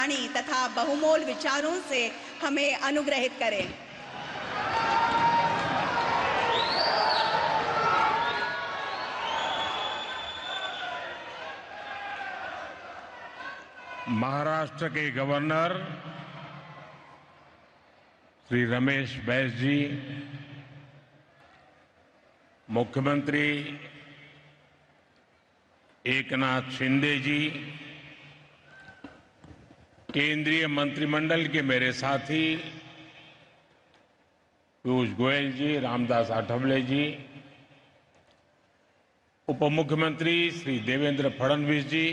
वाणी तथा बहुमोल विचारों से हमें अनुग्रहित करें। महाराष्ट्र के गवर्नर श्री रमेश बैस जी, मुख्यमंत्री एकनाथ शिंदे जी, केंद्रीय मंत्रिमंडल के मेरे साथी पीयूष गोयल जी, रामदास आठवले जी, उप मुख्यमंत्री श्री देवेंद्र फडणवीस जी,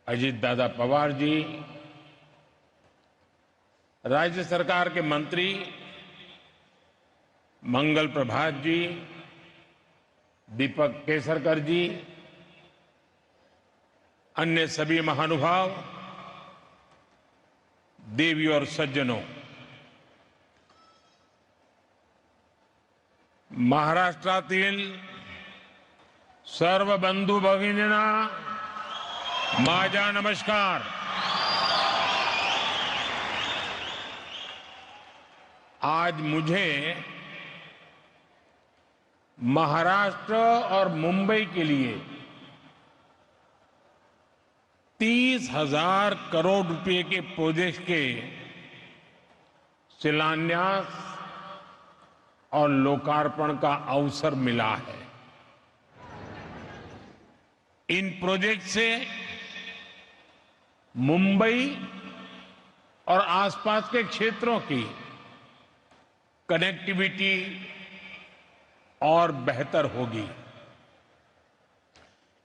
अजीत दादा पवार जी, राज्य सरकार के मंत्री मंगल प्रभात जी, दीपक केसरकर जी, अन्य सभी महानुभाव, देवी और सज्जनों, महाराष्ट्रातील सर्व बंधू भगिनींना माझा नमस्कार। आज मुझे महाराष्ट्र और मुंबई के लिए 30,000 करोड़ रुपए के प्रोजेक्ट के शिलान्यास और लोकार्पण का अवसर मिला है। इन प्रोजेक्ट से मुंबई और आसपास के क्षेत्रों की कनेक्टिविटी और बेहतर होगी।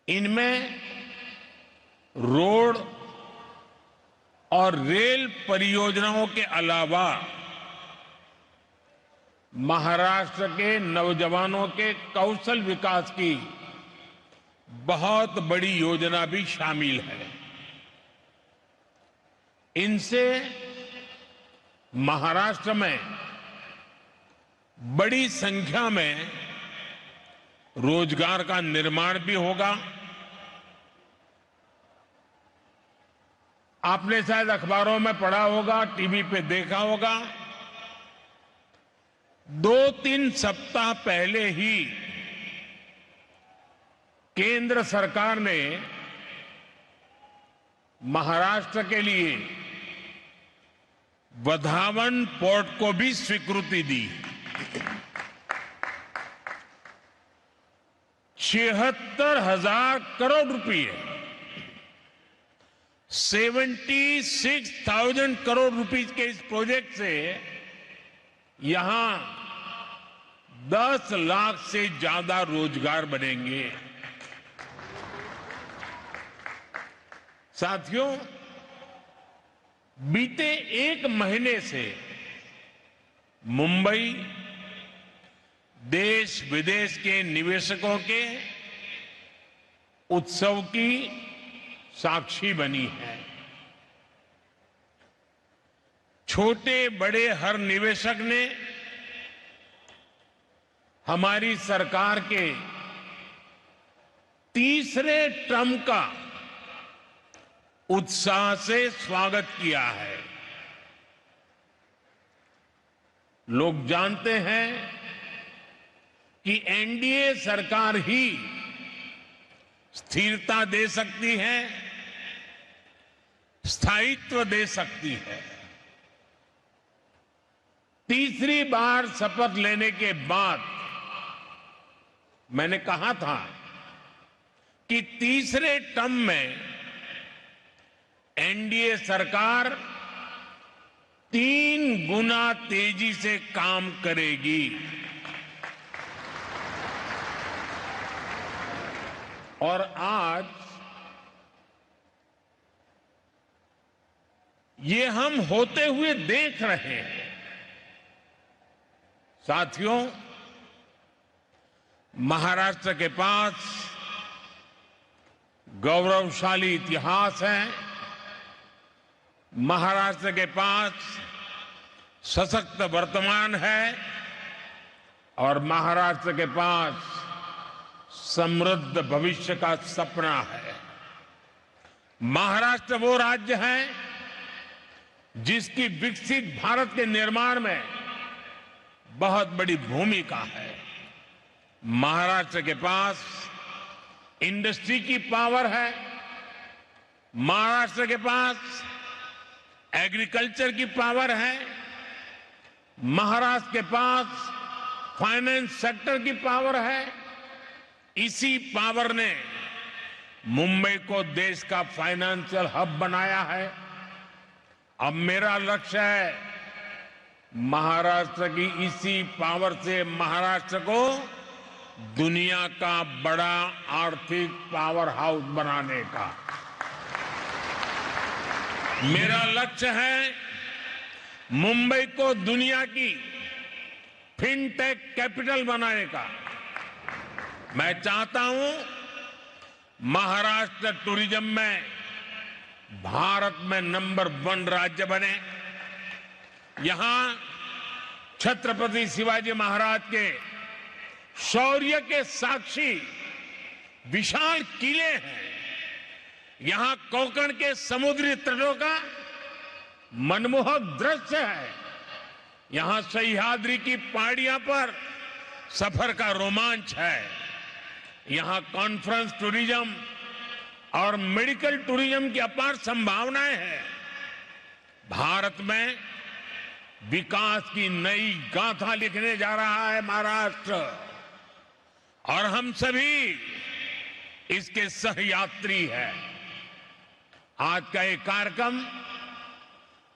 इनमें रोड और रेल परियोजनाओं के अलावा महाराष्ट्र के नौजवानों के कौशल विकास की बहुत बड़ी योजना भी शामिल है। इनसे महाराष्ट्र में बड़ी संख्या में रोजगार का निर्माण भी होगा। आपने शायद अखबारों में पढ़ा होगा, टीवी पे देखा होगा, 2-3 सप्ताह पहले ही केंद्र सरकार ने महाराष्ट्र के लिए वधावन पोर्ट को भी स्वीकृति दी। 76,000 करोड़ रुपए, 76,000 करोड़ रुपए के इस प्रोजेक्ट से यहां 10 लाख से ज्यादा रोजगार बनेंगे। साथियों, बीते 1 महीने से मुंबई देश विदेश के निवेशकों के उत्सव की साक्षी बनी है। छोटे बड़े हर निवेशक ने हमारी सरकार के तीसरे टर्म का उत्साह से स्वागत किया है। लोग जानते हैं कि एनडीए सरकार ही स्थिरता दे सकती है, स्थायित्व दे सकती है। तीसरी बार शपथ लेने के बाद मैंने कहा था कि तीसरे टर्म में एनडीए सरकार 3 गुना तेजी से काम करेगी। और आज ये हम होते हुए देख रहे हैं। साथियों, महाराष्ट्र के पास गौरवशाली इतिहास है। महाराष्ट्र के पास सशक्त वर्तमान है और महाराष्ट्र के पास समृद्ध भविष्य का सपना है। महाराष्ट्र वो राज्य है जिसकी विकसित भारत के निर्माण में बहुत बड़ी भूमिका है। महाराष्ट्र के पास इंडस्ट्री की पावर है, महाराष्ट्र के पास एग्रीकल्चर की पावर है, महाराष्ट्र के पास फाइनेंस सेक्टर की पावर है। इसी पावर ने मुंबई को देश का फाइनेंशियल हब बनाया है। अब मेरा लक्ष्य है महाराष्ट्र की इसी पावर से महाराष्ट्र को दुनिया का बड़ा आर्थिक पावर हाउस बनाने का। मेरा लक्ष्य है मुंबई को दुनिया की फिनटेक कैपिटल बनाने का। मैं चाहता हूं महाराष्ट्र टूरिज्म में भारत में नंबर 1 राज्य बने। यहां छत्रपति शिवाजी महाराज के शौर्य के साक्षी विशाल किले हैं। यहां कोंकण के समुद्री तटों का मनमोहक दृश्य है। यहां सह्याद्री की पहाड़ियां पर सफर का रोमांच है। यहां कॉन्फ्रेंस टूरिज्म और मेडिकल टूरिज्म की अपार संभावनाएं हैं। भारत में विकास की नई गाथा लिखने जा रहा है महाराष्ट्र, और हम सभी इसके सहयात्री हैं। आज का ये कार्यक्रम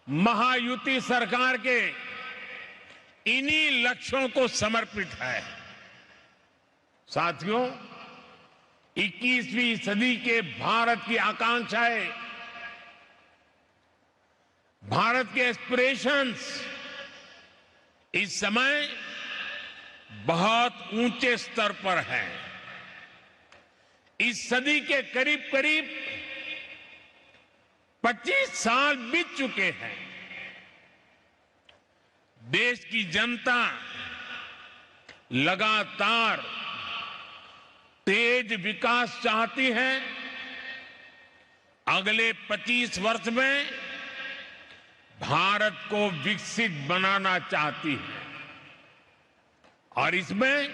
महायुति सरकार के इन्हीं लक्ष्यों को समर्पित है। साथियों, 21वीं सदी के भारत की आकांक्षाएं, भारत के एस्पिरेशंस इस समय बहुत ऊंचे स्तर पर हैं। इस सदी के करीब करीब 25 साल बीत चुके हैं। देश की जनता लगातार तेज विकास चाहती है। अगले 25 वर्ष में भारत को विकसित बनाना चाहती है, और इसमें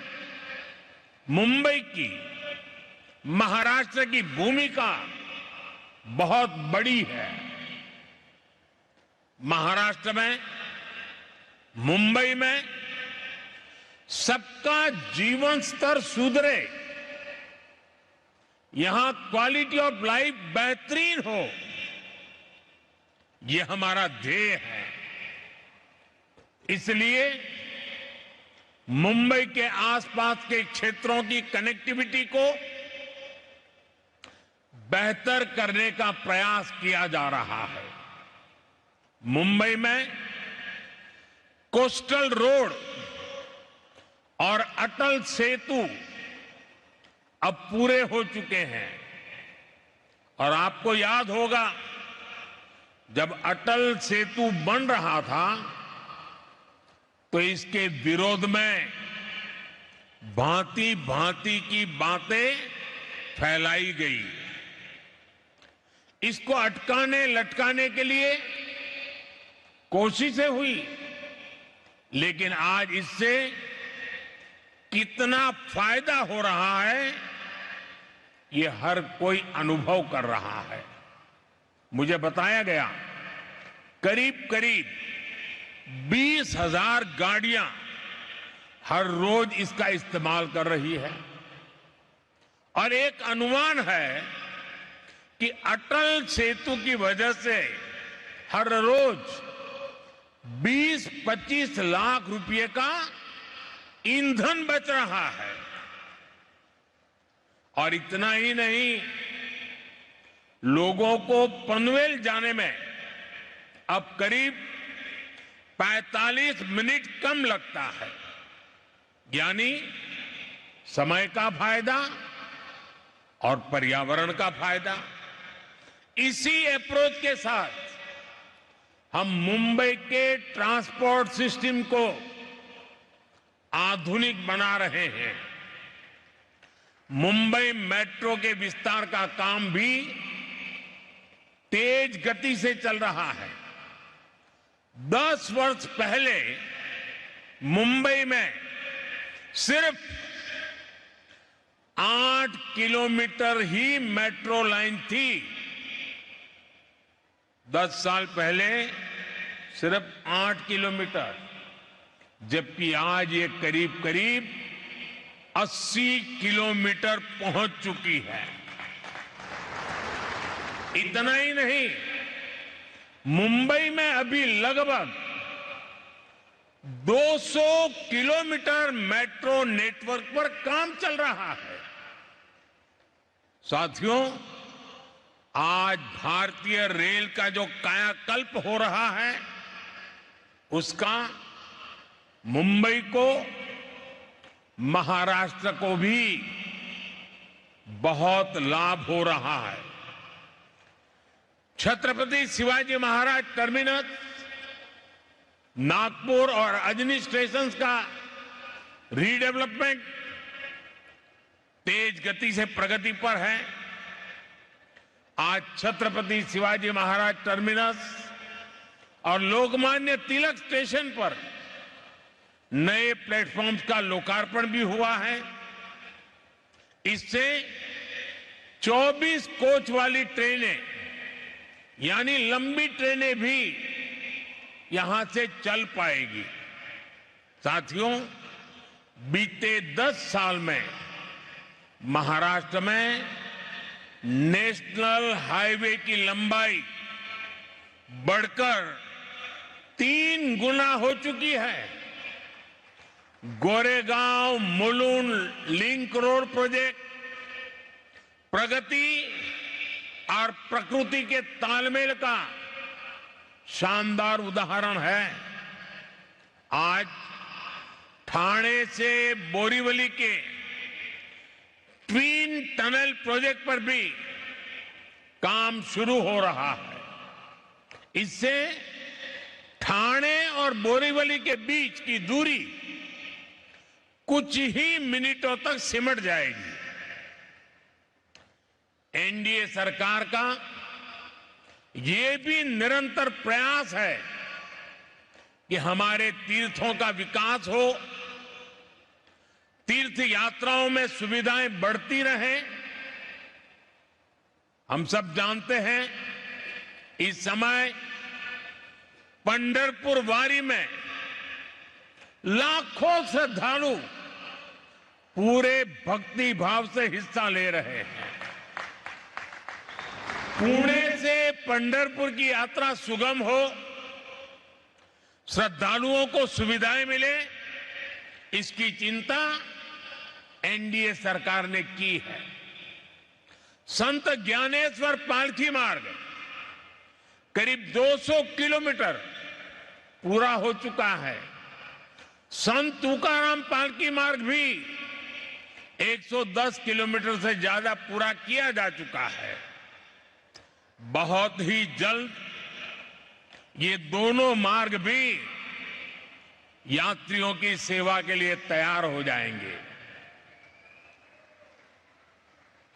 मुंबई की, महाराष्ट्र की भूमिका बहुत बड़ी है। महाराष्ट्र में, मुंबई में सबका जीवन स्तर सुधरे, यहां क्वालिटी ऑफ लाइफ बेहतरीन हो, यह हमारा ध्येय है। इसलिए मुंबई के आसपास के क्षेत्रों की कनेक्टिविटी को बेहतर करने का प्रयास किया जा रहा है। मुंबई में कोस्टल रोड और अटल सेतु अब पूरे हो चुके हैं, और आपको याद होगा जब अटल सेतु बन रहा था तो इसके विरोध में भांति भांति की बातें फैलाई गई। इसको अटकाने लटकाने के लिए कोशिशें हुई, लेकिन आज इससे कितना फायदा हो रहा है ये हर कोई अनुभव कर रहा है। मुझे बताया गया करीब करीब 20,000 गाड़ियां हर रोज इसका इस्तेमाल कर रही है, और एक अनुमान है कि अटल सेतु की वजह से हर रोज 20-25 लाख रुपए का ईंधन बच रहा है। और इतना ही नहीं, लोगों को पनवेल जाने में अब करीब 45 मिनट कम लगता है, यानी समय का फायदा और पर्यावरण का फायदा। इसी अप्रोच के साथ हम मुंबई के ट्रांसपोर्ट सिस्टम को आधुनिक बना रहे हैं। मुंबई मेट्रो के विस्तार का काम भी तेज गति से चल रहा है। 10 वर्ष पहले मुंबई में सिर्फ 8 किलोमीटर ही मेट्रो लाइन थी। 10 साल पहले सिर्फ 8 किलोमीटर, जबकि आज ये करीब करीब 80 किलोमीटर पहुंच चुकी है। इतना ही नहीं, मुंबई में अभी लगभग 200 किलोमीटर मेट्रो नेटवर्क पर काम चल रहा है। साथियों, आज भारतीय रेल का जो कायाकल्प हो रहा है, उसका मुंबई को, महाराष्ट्र को भी बहुत लाभ हो रहा है। छत्रपति शिवाजी महाराज टर्मिनस, नागपुर और अजनी स्टेशन का रीडेवलपमेंट तेज गति से प्रगति पर है। आज छत्रपति शिवाजी महाराज टर्मिनस और लोकमान्य तिलक स्टेशन पर नए प्लेटफॉर्म्स का लोकार्पण भी हुआ है। इससे 24 कोच वाली ट्रेनें, यानी लंबी ट्रेनें भी यहां से चल पाएगी। साथियों, बीते 10 साल में महाराष्ट्र में नेशनल हाईवे की लंबाई बढ़कर 3 गुना हो चुकी है। Goregaon Mulund link road project प्रगति और प्रकृति के तालमेल का शानदार उदाहरण है। आज ठाणे से बोरीवली के ट्विन टनल प्रोजेक्ट पर भी काम शुरू हो रहा है। इससे ठाणे और बोरीवली के बीच की दूरी कुछ ही मिनटों तक सिमट जाएगी। एनडीए सरकार का ये भी निरंतर प्रयास है कि हमारे तीर्थों का विकास हो, तीर्थ यात्राओं में सुविधाएं बढ़ती रहें। हम सब जानते हैं, इस समय पंढरपुर वारी में लाखों श्रद्धालु पूरे भक्ति भाव से हिस्सा ले रहे हैं। पुणे से पंढरपुर की यात्रा सुगम हो, श्रद्धालुओं को सुविधाएं मिले, इसकी चिंता एनडीए सरकार ने की है। संत ज्ञानेश्वर पालकी मार्ग करीब 200 किलोमीटर पूरा हो चुका है। संत तुकाराम पालकी मार्ग भी 110 किलोमीटर से ज्यादा पूरा किया जा चुका है। बहुत ही जल्द ये दोनों मार्ग भी यात्रियों की सेवा के लिए तैयार हो जाएंगे।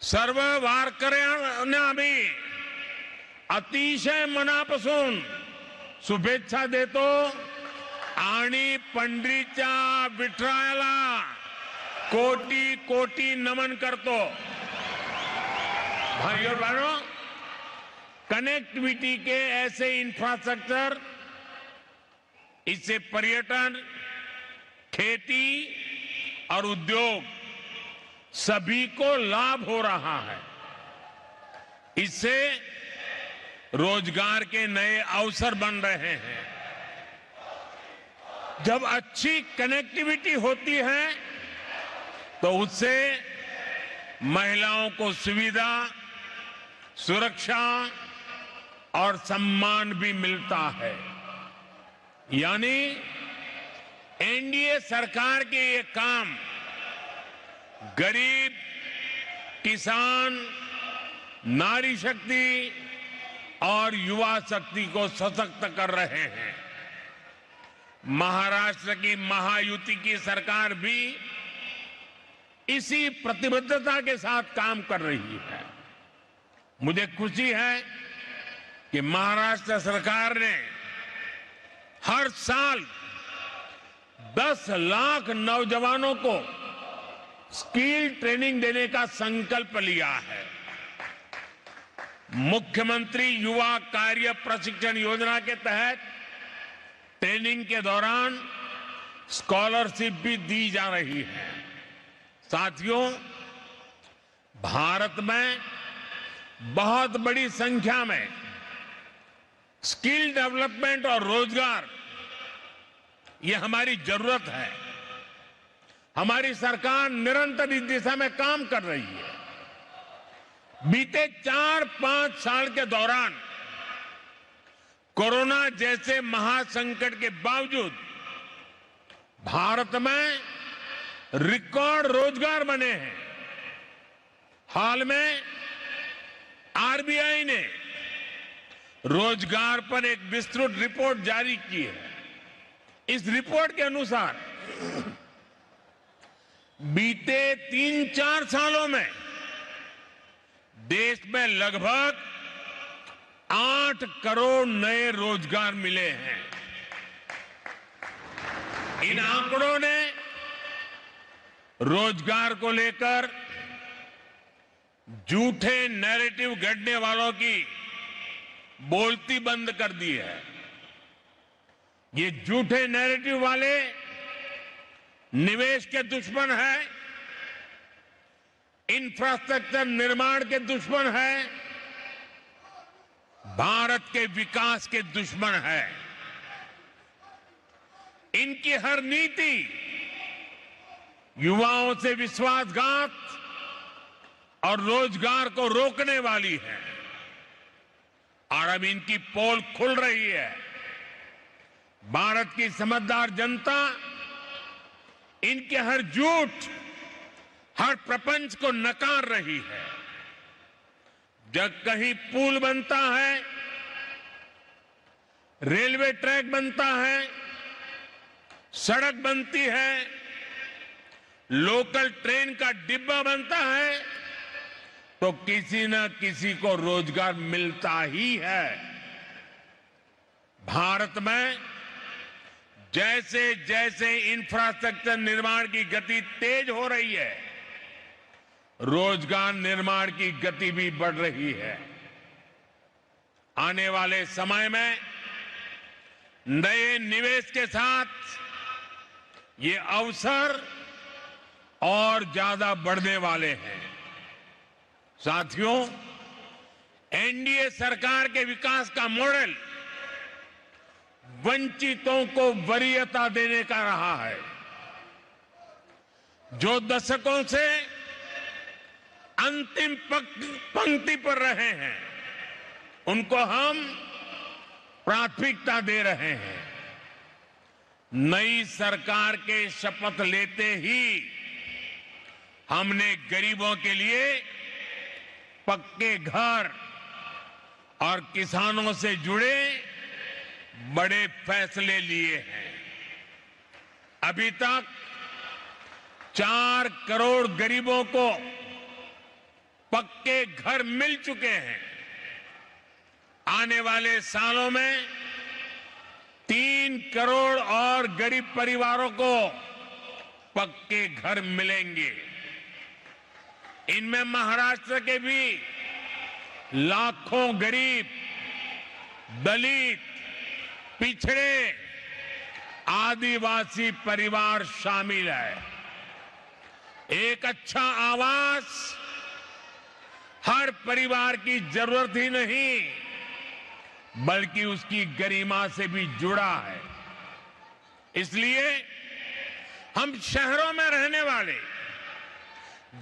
सर्व वारकऱ्यांना मी अतिशय मनापासून शुभेच्छा देतो आणि पंढरीच्या विठ्ठलाला कोटी कोटी नमन करतो। भाइयों और बहनों, कनेक्टिविटी के ऐसे इंफ्रास्ट्रक्चर, इससे पर्यटन, खेती और उद्योग सभी को लाभ हो रहा है। इससे रोजगार के नए अवसर बन रहे हैं। जब अच्छी कनेक्टिविटी होती है तो उससे महिलाओं को सुविधा, सुरक्षा और सम्मान भी मिलता है। यानी एनडीए सरकार के ये काम गरीब, किसान, नारी शक्ति और युवा शक्ति को सशक्त कर रहे हैं। महाराष्ट्र की महायुति की सरकार भी इसी प्रतिबद्धता के साथ काम कर रही है। मुझे खुशी है कि महाराष्ट्र सरकार ने हर साल 10 लाख नौजवानों को स्किल ट्रेनिंग देने का संकल्प लिया है। मुख्यमंत्री युवा कार्य प्रशिक्षण योजना के तहत ट्रेनिंग के दौरान स्कॉलरशिप भी दी जा रही है। साथियों, भारत में बहुत बड़ी संख्या में स्किल डेवलपमेंट और रोजगार, ये हमारी जरूरत है। हमारी सरकार निरंतर इस दिशा में काम कर रही है। बीते 4-5 साल के दौरान कोरोना जैसे महासंकट के बावजूद भारत में रिकॉर्ड रोजगार बने हैं। हाल में आरबीआई ने रोजगार पर एक विस्तृत रिपोर्ट जारी की है। इस रिपोर्ट के अनुसार बीते 3-4 सालों में देश में लगभग 8 करोड़ नए रोजगार मिले हैं। इन आंकड़ों ने रोजगार को लेकर झूठे नैरेटिव गढ़ने वालों की बोलती बंद कर दी है। ये झूठे नैरेटिव वाले निवेश के दुश्मन हैं, इंफ्रास्ट्रक्चर निर्माण के दुश्मन हैं, भारत के विकास के दुश्मन हैं। इनकी हर नीति युवाओं से विश्वासघात और रोजगार को रोकने वाली है और अब इनकी पोल खुल रही है। भारत की समझदार जनता इनके हर झूठ, हर प्रपंच को नकार रही है। जब कहीं पुल बनता है, रेलवे ट्रैक बनता है, सड़क बनती है, लोकल ट्रेन का डिब्बा बनता है, तो किसी न किसी को रोजगार मिलता ही है। भारत में जैसे जैसे इंफ्रास्ट्रक्चर निर्माण की गति तेज हो रही है, रोजगार निर्माण की गति भी बढ़ रही है। आने वाले समय में नए निवेश के साथ ये अवसर और ज्यादा बढ़ने वाले हैं। साथियों, एनडीए सरकार के विकास का मॉडल वंचितों को वरीयता देने का रहा है। जो दशकों से अंतिम पंक्ति पर रहे हैं, उनको हम प्राथमिकता दे रहे हैं। नई सरकार के शपथ लेते ही हमने गरीबों के लिए पक्के घर और किसानों से जुड़े बड़े फैसले लिए हैं। अभी तक 4 करोड़ गरीबों को पक्के घर मिल चुके हैं। आने वाले सालों में 3 करोड़ और गरीब परिवारों को पक्के घर मिलेंगे। इनमें महाराष्ट्र के भी लाखों गरीब, दलित, पिछड़े, आदिवासी परिवार शामिल है। एक अच्छा आवास हर परिवार की जरूरत ही नहीं, बल्कि उसकी गरिमा से भी जुड़ा है। इसलिए हम शहरों में रहने वाले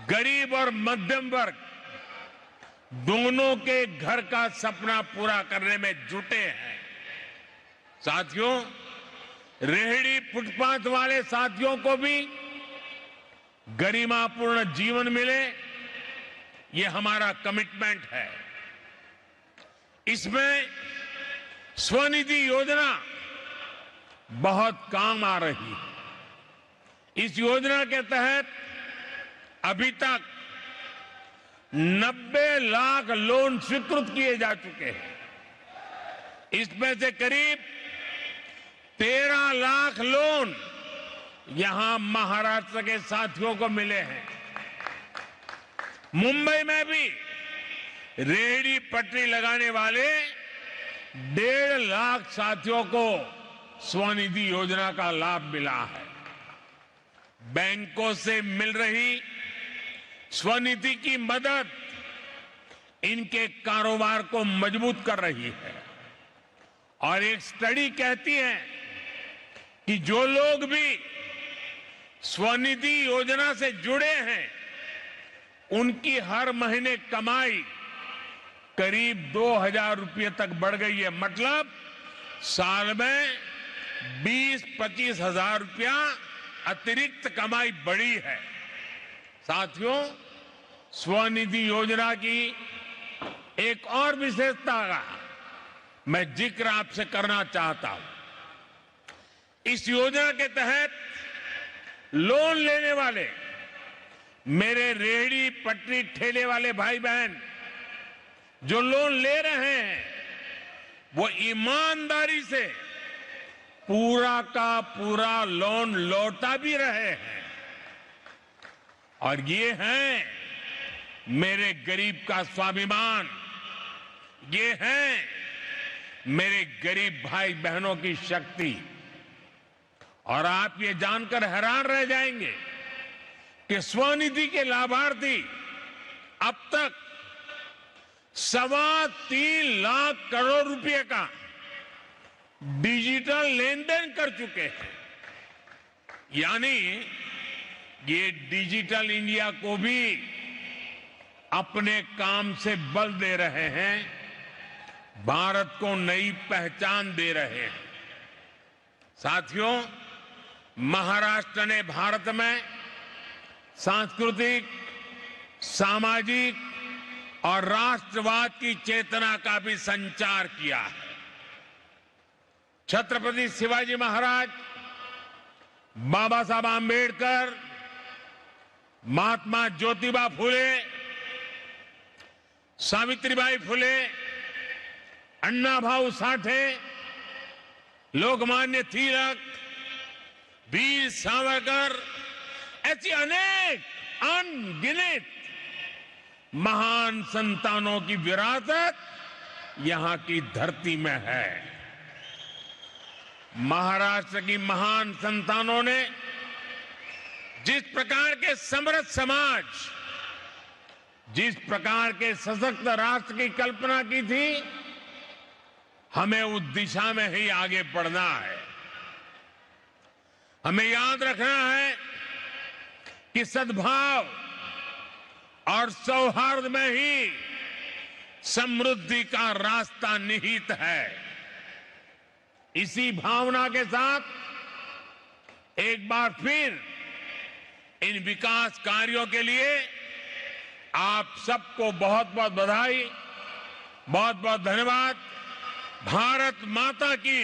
गरीब और मध्यम वर्ग दोनों के घर का सपना पूरा करने में जुटे हैं। साथियों, रेहड़ी फुटपाथ वाले साथियों को भी गरिमापूर्ण जीवन मिले, ये हमारा कमिटमेंट है। इसमें स्वनिधि योजना बहुत काम आ रही है। इस योजना के तहत अभी तक 90 लाख लोन स्वीकृत किए जा चुके हैं। इसमें से करीब 13 लाख लोन यहां महाराष्ट्र के साथियों को मिले हैं। मुंबई में भी रेहड़ी पटरी लगाने वाले 1.5 लाख साथियों को स्वनिधि योजना का लाभ मिला है। बैंकों से मिल रही स्वनिधि की मदद इनके कारोबार को मजबूत कर रही है। और एक स्टडी कहती है कि जो लोग भी स्वनिधि योजना से जुड़े हैं उनकी हर महीने कमाई करीब 2,000 रुपये तक बढ़ गई है। मतलब साल में 20-25 हजार रुपया अतिरिक्त कमाई बढ़ी है। साथियों, स्वनिधि योजना की एक और विशेषता का मैं जिक्र आपसे करना चाहता हूं। इस योजना के तहत लोन लेने वाले मेरे रेहड़ी पटरी ठेले वाले भाई बहन जो लोन ले रहे हैं वो ईमानदारी से पूरा का पूरा लोन लौटा भी रहे हैं। और ये है मेरे गरीब का स्वाभिमान, ये है मेरे गरीब भाई बहनों की शक्ति। और आप ये जानकर हैरान रह जाएंगे कि स्वनिधि के लाभार्थी अब तक 3.25 लाख करोड़ रुपए का डिजिटल लेन देन कर चुके हैं। यानी ये डिजिटल इंडिया को भी अपने काम से बल दे रहे हैं, भारत को नई पहचान दे रहे हैं। साथियों, महाराष्ट्र ने भारत में सांस्कृतिक, सामाजिक और राष्ट्रवाद की चेतना का भी संचार किया है। छत्रपति शिवाजी महाराज, बाबा साहब आंबेडकर, महात्मा ज्योतिबा फुले, सावित्रीबाई फुले, अन्ना भाऊ साठे, लोकमान्य तिलक, वीर सावरकर, ऐसी अनेक अनगिनत महान संतानों की विरासत यहां की धरती में है। महाराष्ट्र की महान संतानों ने जिस प्रकार के समृद्ध समाज, जिस प्रकार के सशक्त राष्ट्र की कल्पना की थी, हमें उस दिशा में ही आगे बढ़ना है। हमें याद रखना है कि सद्भाव और सौहार्द में ही समृद्धि का रास्ता निहित है। इसी भावना के साथ एक बार फिर इन विकास कार्यों के लिए आप सबको बहुत बहुत बधाई, बहुत बहुत धन्यवाद। भारत माता की